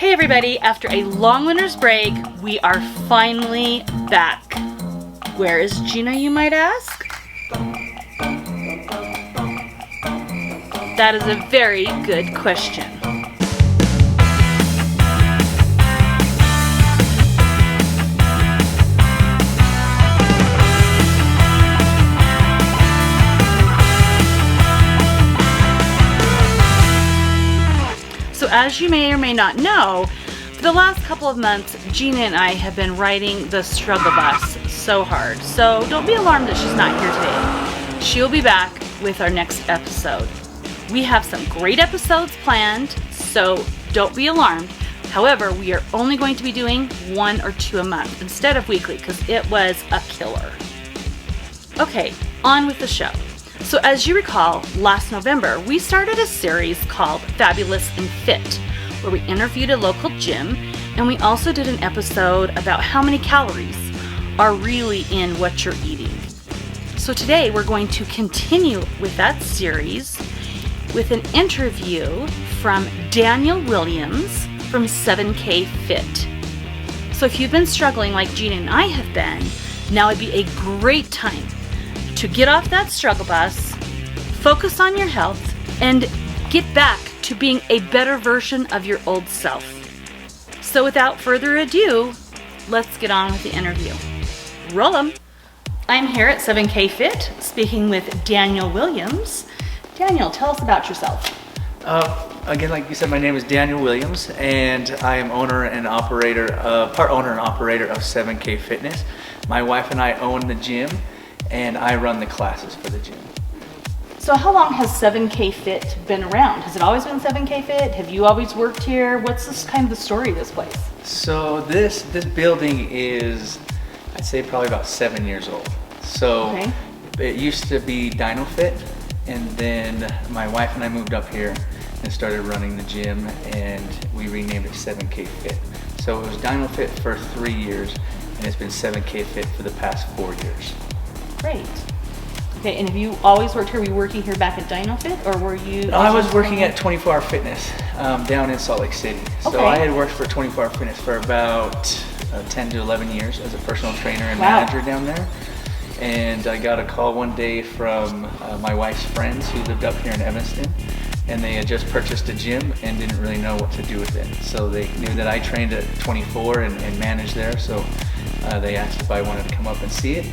Hey everybody, after a long winter's break, we are finally back. Where is Gina, you might ask? That is a very good question. So as you may or may not know, for the last couple of months, Gina and I have been riding the struggle bus so hard. So don't be alarmed that she's not here today. She'll be back with our next episode. We have some great episodes planned, so don't be alarmed. However, we are only going to be doing 1 or 2 a month instead of weekly because it was a killer. Okay, on with the show. So as you recall, last November, we started a series called Fabulous and Fit, where we interviewed a local gym, and we also did an episode about how many calories are really in what you're eating. So today we're going to continue with that series with an interview from Daniel Williams from 7K Fit. So if you've been struggling like Gina and I have been, now would be a great time to get off that struggle bus, focus on your health, and get back to being a better version of your old self. So without further ado, let's get on with the interview. Roll 'em! I'm here at 7K Fit speaking with Daniel Williams. Daniel, tell us about yourself. Again, like you said, my name is Daniel Williams, and I am part owner and operator of 7K Fitness. My wife and I own the gym, and I run the classes for the gym. So how long has 7K Fit been around? Has it always been 7K Fit? Have you always worked here? What's this kind of the story of this place? So this building is, I'd say, probably about 7 years old. So Okay. It used to be Dino Fit, and then my wife and I moved up here and started running the gym, and we renamed it 7K Fit. So it was Dino Fit for 3 years, and it's been 7K Fit for the past 4 years. Great. Okay, and have you always worked here? Were you working here back at Dino Fit, or were you? I was working at 24 Hour Fitness down in Salt Lake City. So Okay. I had worked for 24 Hour Fitness for about 10 to 11 years as a personal trainer and Wow. manager down there. And I got a call one day from my wife's friends who lived up here in Evanston, and they had just purchased a gym and didn't really know what to do with it. So they knew that I trained at 24 and managed there, so they asked if I wanted to come up and see it.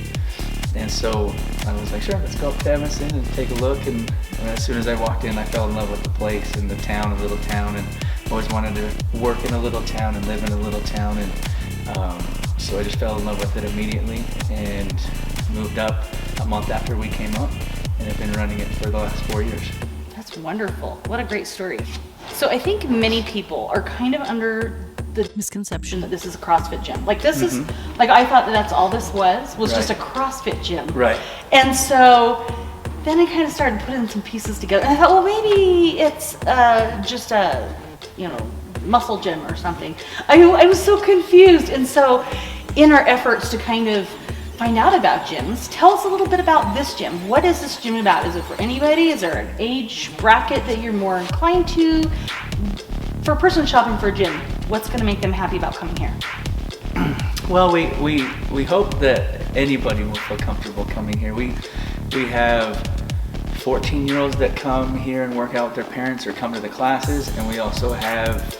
And so I was like, sure, let's go up to Evanston and take a look. And as soon as I walked in, I fell in love with the place and the town, a little town, and always wanted to work in a little town and live in a little town. And so I just fell in love with it immediately and moved up a month after we came up, and have been running it for the last 4 years. That's wonderful. What a great story. So I think many people are kind of under the misconception that this is a CrossFit gym. Like this is, like I thought that that's all this was Right. just a CrossFit gym. Right. And so then I kind of started putting some pieces together. And I thought, well, maybe it's just a, muscle gym or something. I was so confused. And so in our efforts to kind of find out about gyms, tell us a little bit about this gym. What is this gym about? Is it for anybody? Is there an age bracket that you're more inclined to? For a person shopping for a gym, what's going to make them happy about coming here? Well, we hope that anybody will feel comfortable coming here. We have 14-year-olds that come here and work out with their parents or come to the classes, and we also have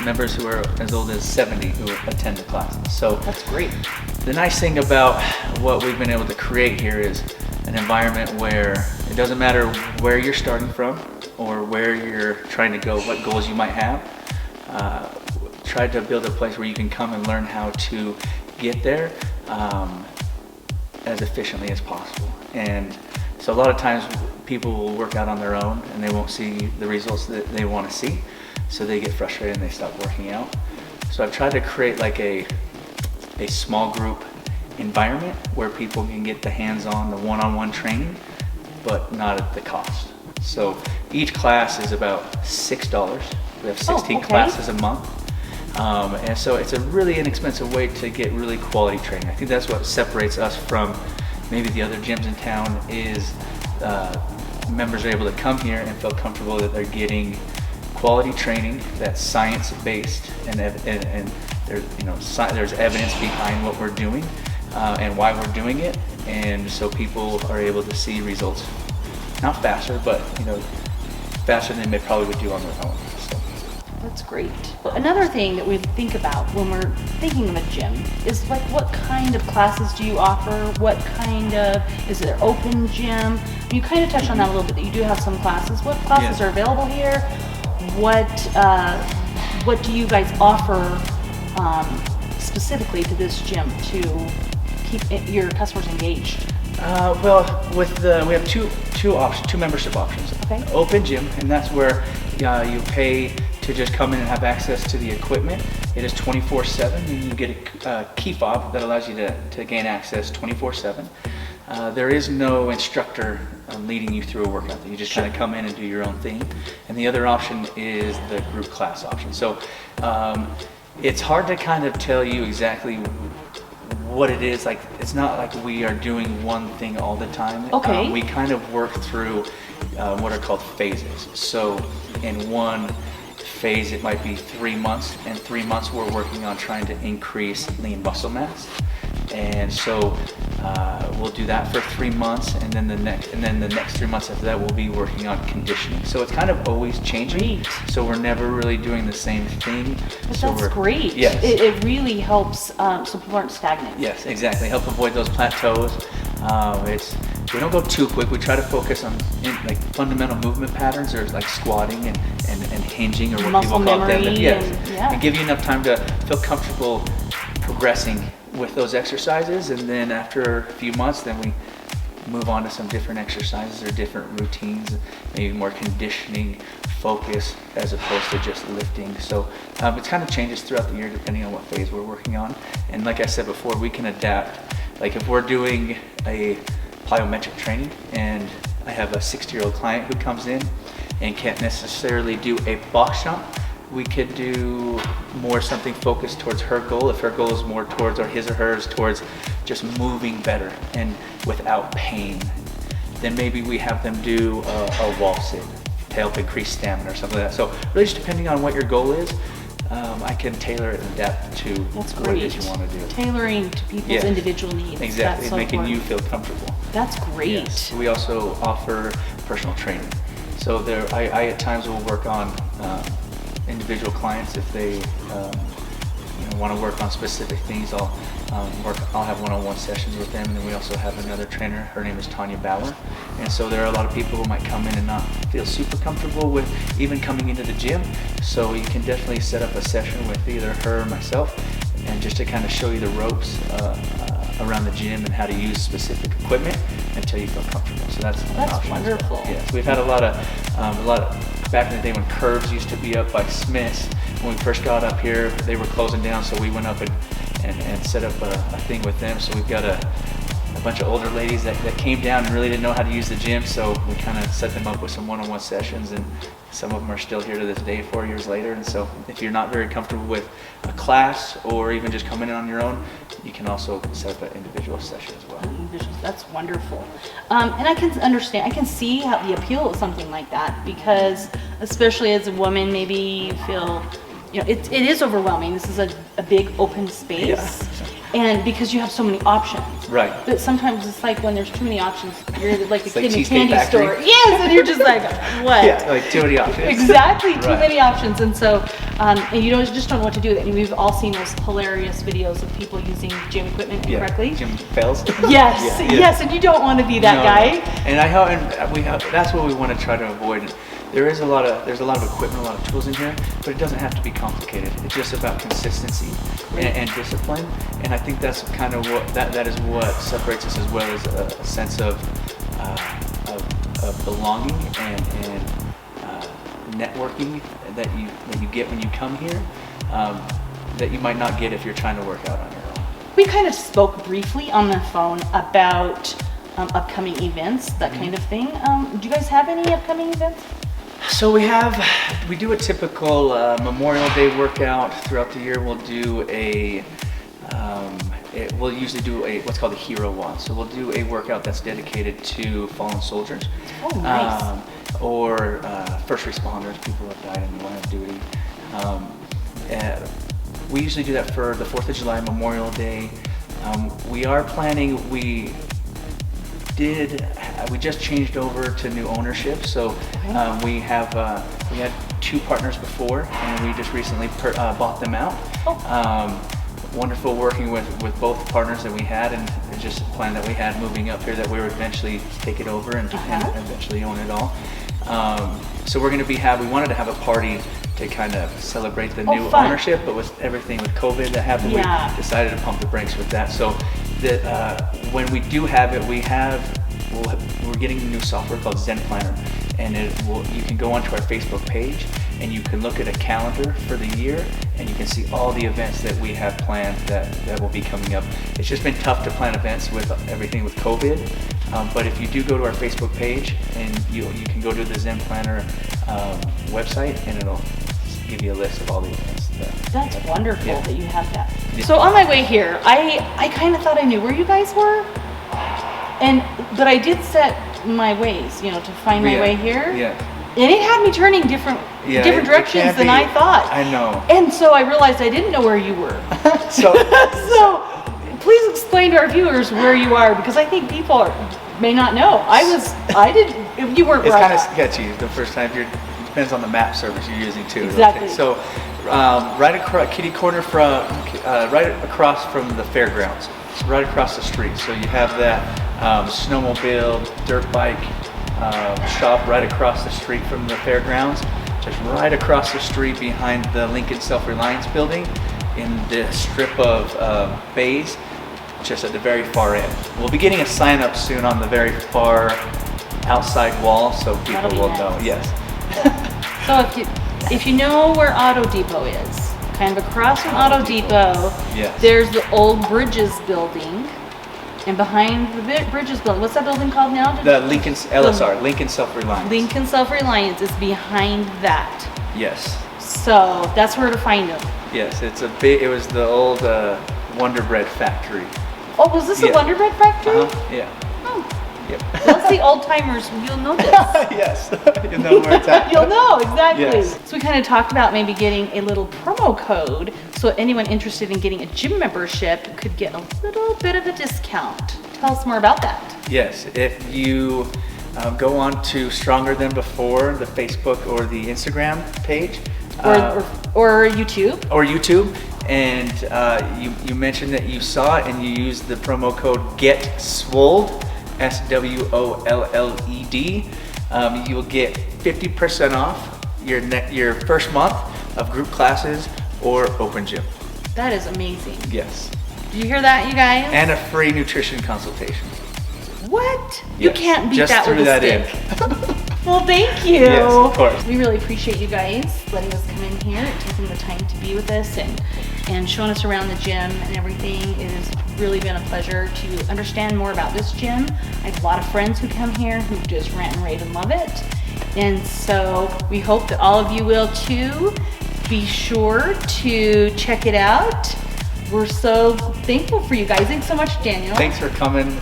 members who are as old as 70 who attend the classes. So That's great. the nice thing about what we've been able to create here is an environment where it doesn't matter where you're starting from or where you're trying to go, what goals you might have. Try to build a place where you can come and learn how to get there as efficiently as possible. And so a lot of times people will work out on their own and they won't see the results that they want to see. So they get frustrated and they stop working out. So I've tried to create like a small group environment where people can get the hands-on, the one-on-one training, but not at the cost. So each class is about $6. We have 16 okay. classes a month. And so it's a really inexpensive way to get really quality training. I think that's what separates us from maybe the other gyms in town is members are able to come here and feel comfortable that they're getting quality training that's science-based, and there's there's evidence behind what we're doing and why we're doing it, and so people are able to see results, not faster, but faster than they probably would do on their own. So. That's great. Another thing that we think about when we're thinking of a gym is like, what kind of classes do you offer? What kind of, is it an open gym? You kind of touched on that a little bit, that you do have some classes. What classes are available here? What do you guys offer specifically to this gym to keep your customers engaged? We have two options, two membership options. Okay. Open gym, and that's where you pay to just come in and have access to the equipment. It is 24/7, and you get a key fob that allows you to gain access 24/7. There is no instructor leading you through a workout. You just kind of come in and do your own thing. And the other option is the group class option. So it's hard to kind of tell you exactly what it is. Like, it's not like we are doing one thing all the time. Okay. We kind of work through what are called phases. So in one phase, it might be 3 months, and 3 months we're working on trying to increase lean muscle mass. And so we'll do that for 3 months, and then the next 3 months after that we'll be working on conditioning. So it's kind of always changing. Great. So we're never really doing the same thing. But so that's great. Yes. It really helps so people aren't stagnant. Yes, exactly. Help avoid those plateaus. We don't go too quick. We try to focus on like fundamental movement patterns, or like squatting and hinging, or what muscle people call memory, deadlift. Yes. And give you enough time to feel comfortable progressing with those exercises, and then after a few months, then we move on to some different exercises or different routines, maybe more conditioning focus as opposed to just lifting. So it kind of changes throughout the year depending on what phase we're working on. And like I said before, we can adapt. Like if we're doing a plyometric training and I have a 60-year-old client who comes in and can't necessarily do a box jump, we could do more something focused towards her goal. If her goal is more towards, or his or hers towards just moving better and without pain, then maybe we have them do a wall sit to help increase stamina or something like that. So really just depending on what your goal is, I can tailor it and adapt to what it is you want to do. Tailoring to people's individual needs. Exactly, so making important. you feel comfortable. That's great. Yes. We also offer personal training. So I at times will work on individual clients if they want to work on specific things. I'll have one-on-one sessions with them, and then we also have another trainer. Her name is Tanya Bauer, and so there are a lot of people who might come in and not feel super comfortable with even coming into the gym. So you can definitely set up a session with either her or myself, and just to kind of show you the ropes around the gym and how to use specific equipment until you feel comfortable. So that's an option. Wonderful. Yes, we've had a lot of back in the day when curves used to be up by Smith's. When we first got up here, they were closing down, so we went up and set up a thing with them. So we've got a bunch of older ladies that came down and really didn't know how to use the gym, so we kind of set them up with some one-on-one sessions, and some of them are still here to this day 4 years later. And so if you're not very comfortable with a class or even just coming in on your own, you can also set up an individual session as well. That's wonderful. And I can see how the appeal of something like that, because especially as a woman, maybe you feel, it is overwhelming. This is a big open space. Yeah. And because you have so many options. Right. But sometimes it's like when there's too many options, you're like a kid in a Cheesecake candy Factory. store. Yes, and you're just like, what? Yeah, like too many options. Exactly, too Right. many options. And so, and you just don't know what to do with it. And we've all seen those hilarious videos of people using gym equipment incorrectly. Yeah, gym fails. Yes, Yeah, yeah. yes, and you don't want to be that guy. And that's what we want to try to avoid. There's a lot of equipment, a lot of tools in here, but it doesn't have to be complicated. It's just about consistency and discipline. And I think that's kind of that is what separates us, as well as a sense of belonging and networking that you get when you come here, that you might not get if you're trying to work out on your own. We kind of spoke briefly on the phone about upcoming events, that kind of thing. Do you guys have any upcoming events? So we do a typical Memorial Day workout throughout the year. We'll do we'll usually do what's called a Hero One. So we'll do a workout that's dedicated to fallen soldiers. Oh, nice. or first responders, people who have died in the line of duty. We usually do that for the 4th of July, Memorial Day. We are planning, we just changed over to new ownership, so we had 2 partners before, and we just recently bought them out. Wonderful working with both partners that we had, and just a plan that we had moving up here that we would eventually take it over and eventually own it all. So we're going to we wanted to have a party to kind of celebrate the new ownership, but with everything with COVID that happened, we decided to pump the brakes with that. So that when we do have it, we're getting a new software called Zen Planner, and you can go onto our Facebook page and you can look at a calendar for the year, and you can see all the events that we have planned that will be coming up. It's just been tough to plan events with everything with COVID, but if you do go to our Facebook page, and you can go to the Zen Planner website, and it'll give you a list of all the events. That's wonderful that you have that. Yeah. So on my way here, I kind of thought I knew where you guys were, but I did set my ways, to find my way here. Yeah. And it had me turning different directions than I thought. I know. And so I realized I didn't know where you were. So please explain to our viewers where you are, because I think people may not know. You weren't. It's kind of sketchy the first time. It depends on the map service you're using too. Exactly. Okay. So right across kitty corner from right across from the fairgrounds, right across the street. So you have that snowmobile, dirt bike shop right across the street from the fairgrounds, just right across the street behind the Lincoln Self-Reliance building in the strip of bays, just at the very far end. We'll be getting a sign up soon on the very far outside wall, so people will know. Yes. So if you know where Auto Depot is, kind of across from Auto Depot, there's the old Bridges building. And behind the Bridges building, what's that building called now? The Lincoln LSR, Lincoln Self-Reliance. Lincoln Self-Reliance is behind that. Yes. So that's where to find them. Yes, it was the old Wonder Bread factory. Oh, was this a Wonder Bread factory? Yeah. Oh. Yep. Let's see, old timers, you'll know this. Yes, you'll know where it's at. You'll know, exactly. Yes. So we kind of talked about maybe getting a little promo code, so anyone interested in getting a gym membership could get a little bit of a discount. Tell us more about that. Yes, if you go on to Stronger Than Before, the Facebook or the Instagram page. Or YouTube. Or YouTube. And you mentioned that you saw it and you used the promo code GETSWOLLED, SWOLLED. You will get 50% off your first month of group classes or open gym. That is amazing. Yes. Did you hear that, you guys? And a free nutrition consultation. What? You can't beat that with a stick. Well, thank you. Yes, of course. We really appreciate you guys letting us come in here and taking the time to be with us and showing us around the gym and everything. It has really been a pleasure to understand more about this gym. I have a lot of friends who come here who just rant and rave and love it. And so we hope that all of you will too. Be sure to check it out. We're so thankful for you guys. Thanks so much, Daniel. Thanks for coming.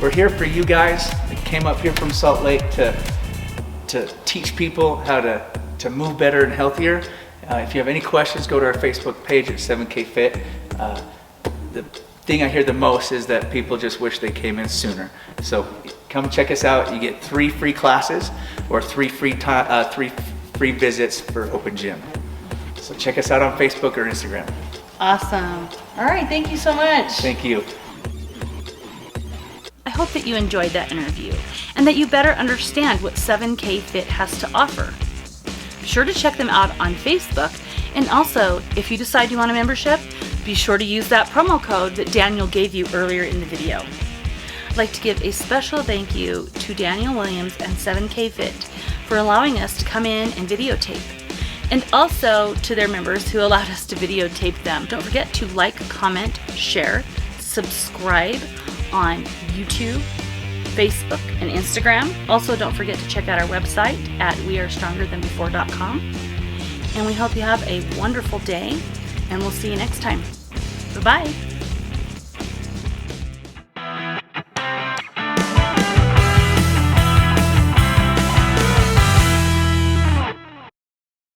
We're here for you guys. We came up here from Salt Lake to teach people how to move better and healthier. If you have any questions, go to our Facebook page at 7K Fit. The thing I hear the most is that people just wish they came in sooner. So come check us out. You get 3 free classes or 3 free visits for open gym. So check us out on Facebook or Instagram. Awesome. All right, thank you so much. Thank you. I hope that you enjoyed that interview and that you better understand what 7K Fit has to offer. Be sure to check them out on Facebook, and also, if you decide you want a membership, be sure to use that promo code that Daniel gave you earlier in the video. I'd like to give a special thank you to Daniel Williams and 7K Fit for allowing us to come in and videotape, and also to their members who allowed us to videotape them. Don't forget to like, comment, share, subscribe on YouTube, Facebook, and Instagram. Also, don't forget to check out our website at wearestrongerthanbefore.com. And we hope you have a wonderful day, and we'll see you next time. Bye-bye.